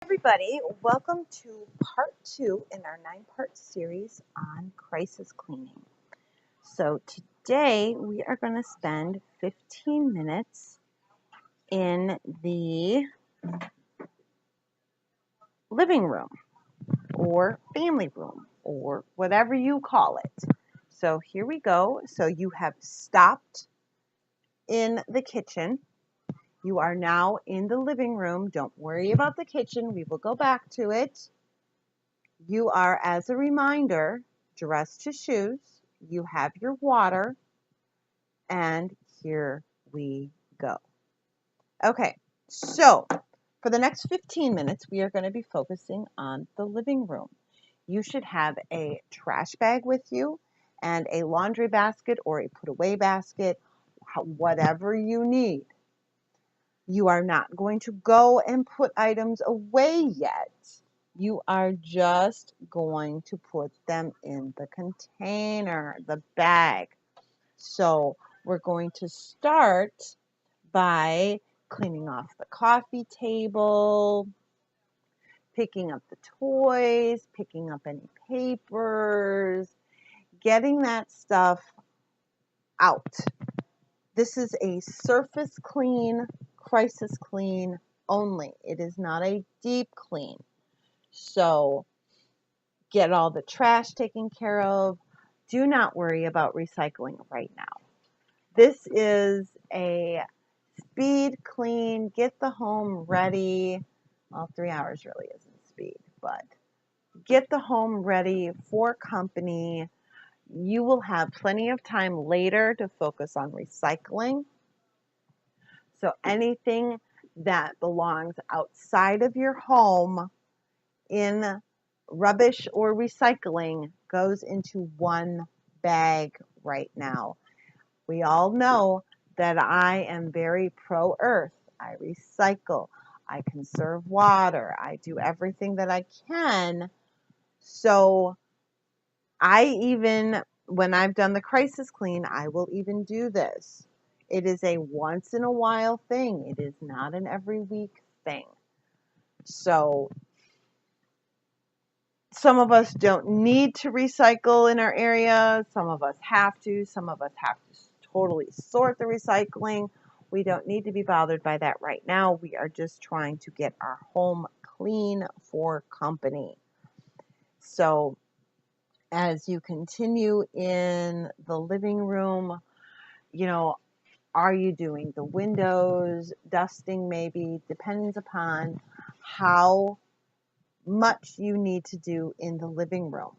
Everybody, welcome to part two in our 9-part series on crisis cleaning. So today we are going to spend 15 minutes in the living room or family room or whatever you call it. So here we go. So you have stopped in the kitchen. You are now in the living room. Don't worry about the kitchen. We will go back to it. You are, as a reminder, dressed to shoes. You have your water, and here we go. Okay, so for the next 15 minutes, we are going to be focusing on the living room. You should have a trash bag with you and a laundry basket or a put away basket, whatever you need. You are not going to go and put items away yet. You are just going to put them in the container, the bag. So we're going to start by cleaning off the coffee table, picking up the toys, picking up any papers, getting that stuff out. This is a surface clean, crisis clean only. It is not a deep clean. So get all the trash taken care of. Do not worry about recycling right now. This is a speed clean, get the home ready. Well, 3 hours really isn't speed, but get the home ready for company. You will have plenty of time later to focus on recycling. So anything that belongs outside of your home in rubbish or recycling goes into one bag right now. We all know that I am very pro-earth. I recycle. I conserve water. I do everything that I can. So I even, when I've done the crisis clean, I will even do this. It is a once in a while thing. It is not an every week thing. So some of us don't need to recycle in our area. Some of us have to. Some of us have to totally sort the recycling. We don't need to be bothered by that right now. We are just trying to get our home clean for company. So as you continue in the living room, are you doing the windows, dusting maybe? Depends upon how much you need to do in the living room.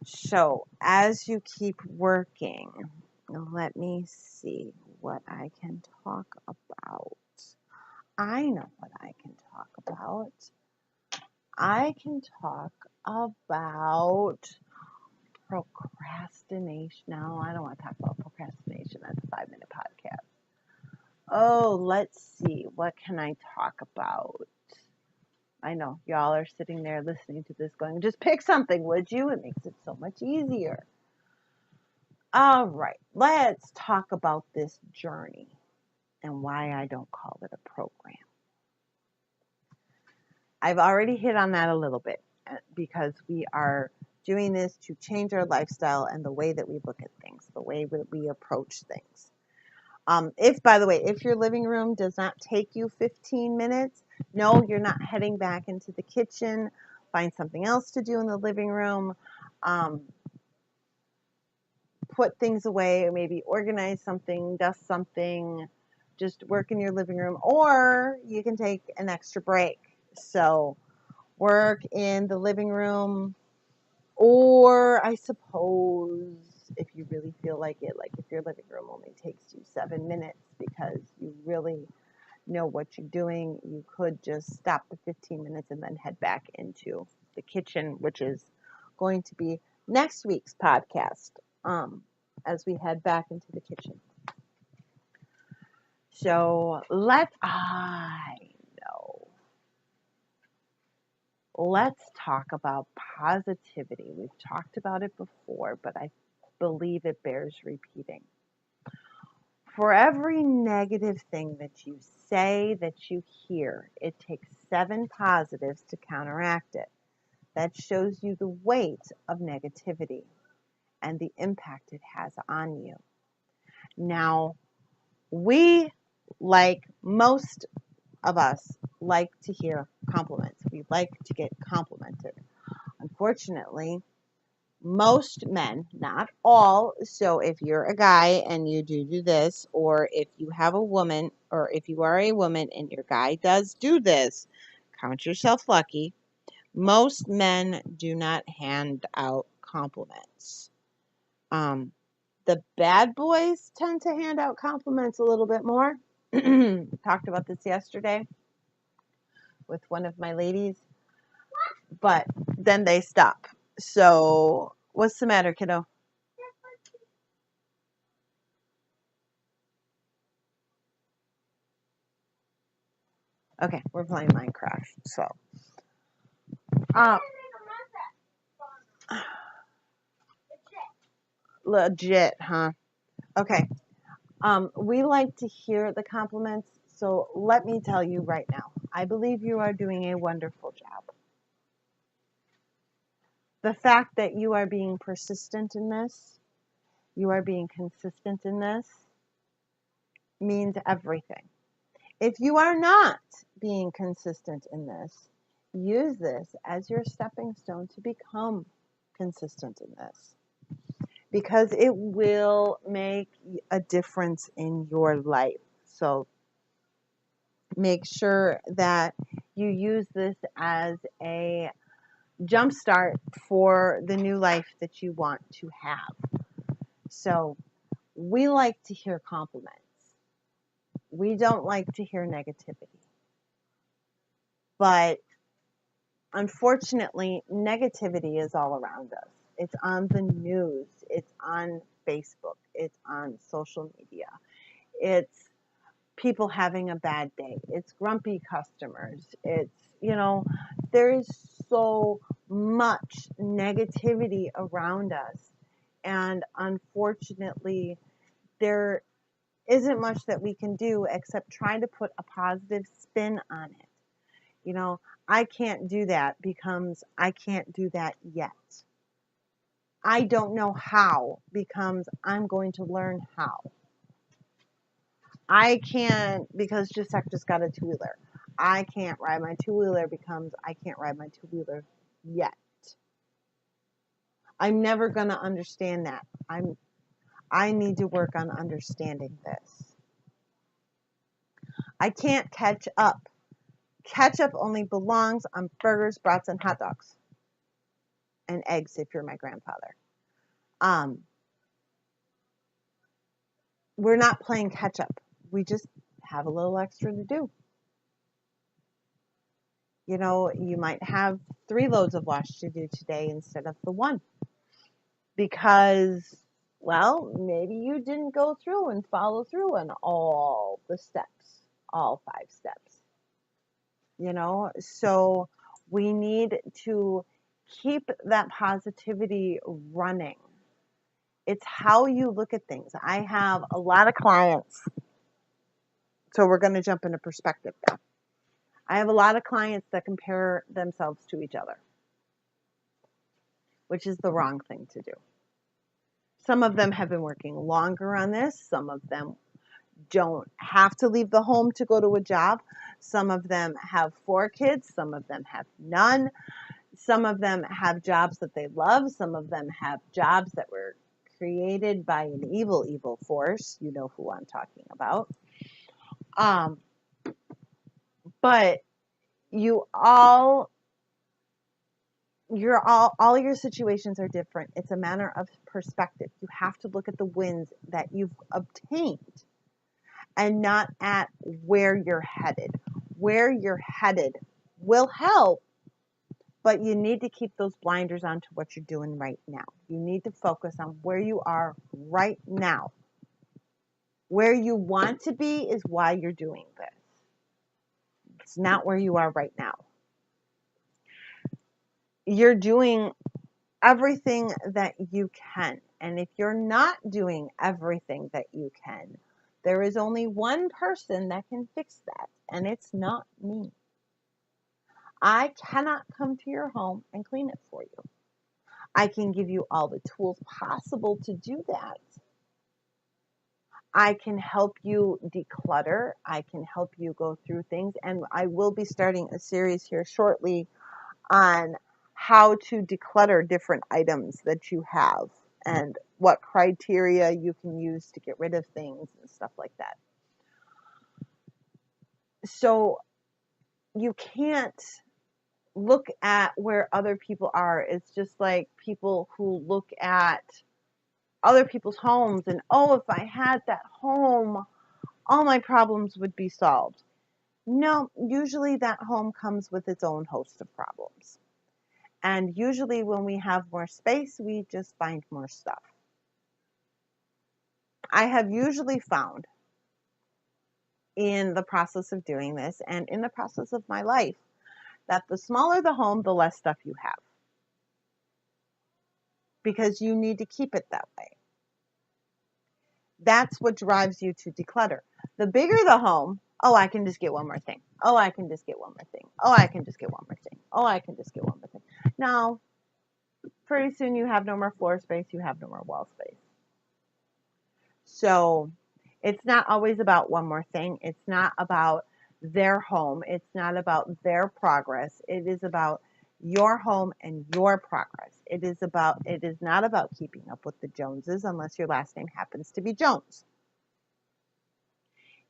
So as you keep working, let me see what I can talk about. I know what I can talk about. I can talk about procrastination. No, I don't want to talk about procrastination. That's a 5-minute podcast. Oh, let's see. What can I talk about? I know y'all are sitting there listening to this going, just pick something, would you? It makes it so much easier. All right, let's talk about this journey and why I don't call it a program. I've already hit on that a little bit because we are doing this to change our lifestyle and the way that we look at things, the way that we approach things. By the way, if your living room does not take you 15 minutes, no, you're not heading back into the kitchen. Find something else to do in the living room. Put things away, maybe organize something, dust something, just work in your living room, or you can take an extra break. So work in the living room, or I suppose if you really feel like it, like if your living room only takes you 7 minutes because you really know what you're doing, you could just stop the 15 minutes and then head back into the kitchen, which is going to be next week's podcast, as we head back into the kitchen. So let's talk about positivity. We've talked about it before, but I believe it bears repeating. For every negative thing that you say, that you hear, it takes 7 positives to counteract it. That shows you the weight of negativity and the impact it has on you. Now, we, like most of us, like to hear compliments. We like to get complimented. Unfortunately, most men, not all, so if you're a guy and you do this, or if you have a woman, or if you are a woman and your guy does do this, count yourself lucky. Most men do not hand out compliments. The bad boys tend to hand out compliments a little bit more. Talked about this yesterday with one of my ladies, but then they stop. So, what's the matter, kiddo? Okay, we're playing Minecraft. So, uh, legit, huh? Okay. We like to hear the compliments. So let me tell you right now, I believe you are doing a wonderful job. The fact that you are being persistent in this, you are being consistent in this, means everything. If you are not being consistent in this, use this as your stepping stone to become consistent in this, because it will make a difference in your life. So make sure that you use this as a jumpstart for the new life that you want to have. So we like to hear compliments. We don't like to hear negativity. But unfortunately, negativity is all around us. It's on the news. It's on Facebook. It's on social media. It's people having a bad day. It's grumpy customers. There is so much negativity around us. And unfortunately, there isn't much that we can do except try to put a positive spin on it. I can't do that becomes I can't do that yet. I don't know how becomes I'm going to learn how. I can't because just got a two-wheeler. I can't ride my two-wheeler becomes I can't ride my two-wheeler yet. I'm never going to understand that. I need to work on understanding this. I can't catch up. Ketchup only belongs on burgers, brats, and hot dogs. And eggs if you're my grandfather. We're not playing catch up. We just have a little extra to do. You might have 3 loads of wash to do today instead of the 1. Because, well, maybe you didn't go through and follow through on all the steps, all 5 steps. So we need to keep that positivity running. It's how you look at things. I have a lot of clients. So we're going to jump into perspective now. I have a lot of clients that compare themselves to each other, which is the wrong thing to do. Some of them have been working longer on this. Some of them don't have to leave the home to go to a job. Some of them have 4 kids. Some of them have none. Some of them have jobs that they love. Some of them have jobs that were created by an evil, evil force. You know who I'm talking about. But all your situations are different. It's a matter of perspective. You have to look at the wins that you've obtained and not at where you're headed. Where you're headed will help, but you need to keep those blinders on to what you're doing right now. You need to focus on where you are right now. Where you want to be is why you're doing this. It's not where you are right now. You're doing everything that you can. And if you're not doing everything that you can, There is only one person that can fix that, and it's not me. I cannot come to your home and clean it for you. I can give you all the tools possible to do that. I can help you declutter. I can help you go through things. And I will be starting a series here shortly on how to declutter different items that you have and what criteria you can use to get rid of things and stuff like that. So you can't look at where other people are. It's just like people who look at other people's homes and, oh, if I had that home, all my problems would be solved. No, usually that home comes with its own host of problems. And usually when we have more space, we just find more stuff. I have usually found in the process of doing this and in the process of my life that the smaller the home, the less stuff you have. Because you need to keep it that way. That's what drives you to declutter. The bigger the home, oh, I can just get one more thing. Oh, I can just get one more thing. Oh, I can just get one more thing. Oh, I can just get one more thing. Now, pretty soon you have no more floor space, you have no more wall space. So it's not always about one more thing. It's not about their home. It's not about their progress. It is about your home and your progress. It is not about keeping up with the Joneses unless your last name happens to be Jones.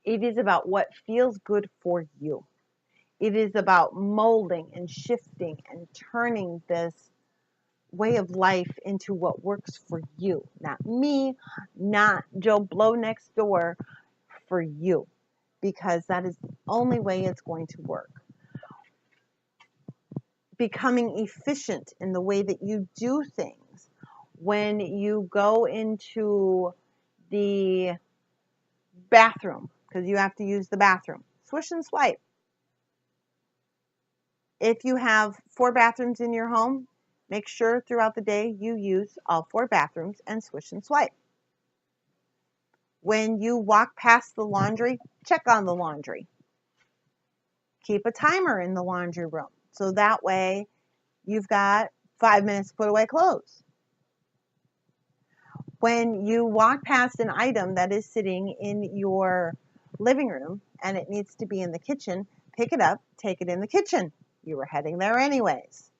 It is about what feels good for you. It is about molding and shifting and turning this way of life into what works for you. Not me, not Joe Blow next door, for you. Because that is the only way it's going to work. Becoming efficient in the way that you do things. When you go into the bathroom, because you have to use the bathroom, swish and swipe. If you have 4 bathrooms in your home, make sure throughout the day you use all 4 bathrooms and swish and swipe. When you walk past the laundry, check on the laundry. Keep a timer in the laundry room. So that way you've got 5 minutes to put away clothes. When you walk past an item that is sitting in your living room and it needs to be in the kitchen, pick it up, take it in the kitchen. You were heading there anyways.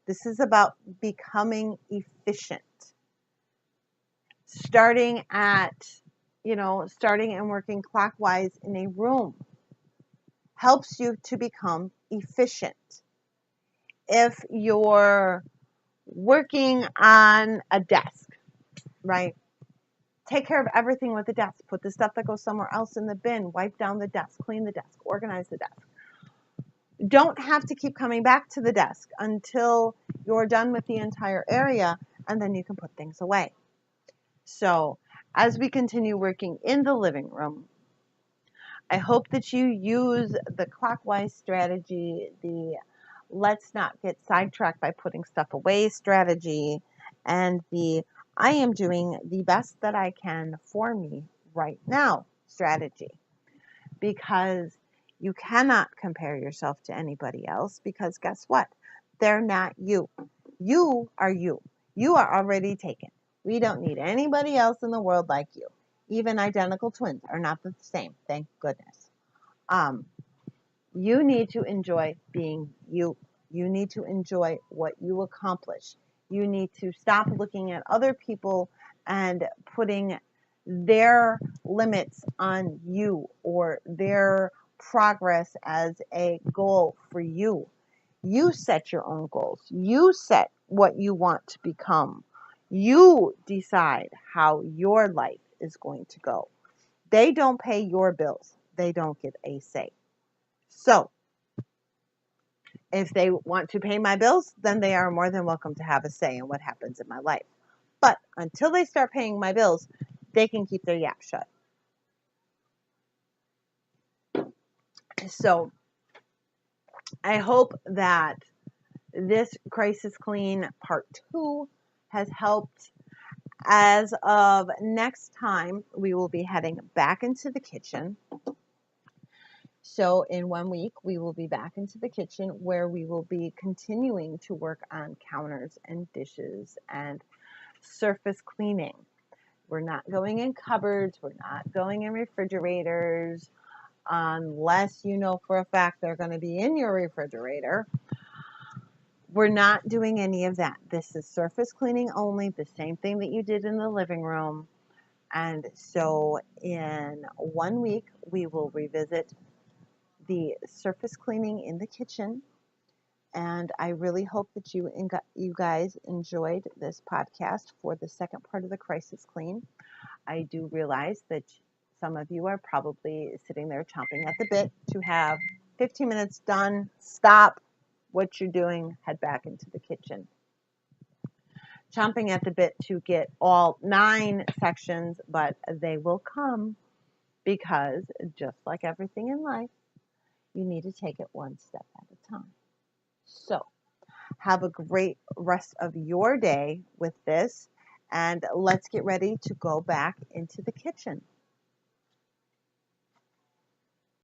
This is about becoming efficient. Starting and working clockwise in a room helps you to become efficient. If you're working on a desk, right? Take care of everything with the desk. Put the stuff that goes somewhere else in the bin. Wipe down the desk. Clean the desk. Organize the desk. Don't have to keep coming back to the desk until you're done with the entire area, and then you can put things away. So as we continue working in the living room, I hope that you use the clockwise strategy, the let's not get sidetracked by putting stuff away strategy, and the I am doing the best that I can for me right now strategy. Because you cannot compare yourself to anybody else, because guess what? They're not you. You are you. You are already taken. We don't need anybody else in the world like you. Even identical twins are not the same, thank goodness. You need to enjoy being you. You need to enjoy what you accomplish. You need to stop looking at other people and putting their limits on you or their progress as a goal for you. You set your own goals. You set what you want to become. You decide how your life is going to go. They don't pay your bills. They don't get a say. So, if they want to pay my bills, then they are more than welcome to have a say in what happens in my life. But until they start paying my bills, they can keep their yap shut. So, I hope that this Crisis Clean Part 2 has helped As of next time, we will be heading back into the kitchen. So in 1 week, we will be back into the kitchen where we will be continuing to work on counters and dishes and surface cleaning. We're not going in cupboards. We're not going in refrigerators unless you know for a fact they're going to be in your refrigerator. We're not doing any of that. This is surface cleaning only, the same thing that you did in the living room. And so in 1 week, we will revisit the surface cleaning in the kitchen. And I really hope that you guys enjoyed this podcast for the second part of the crisis clean. I do realize that some of you are probably sitting there chomping at the bit to have 15 minutes done. Stop what you're doing, head back into the kitchen. Chomping at the bit to get all 9 sections, but they will come because just like everything in life, you need to take it one step at a time. So have a great rest of your day with this, and let's get ready to go back into the kitchen.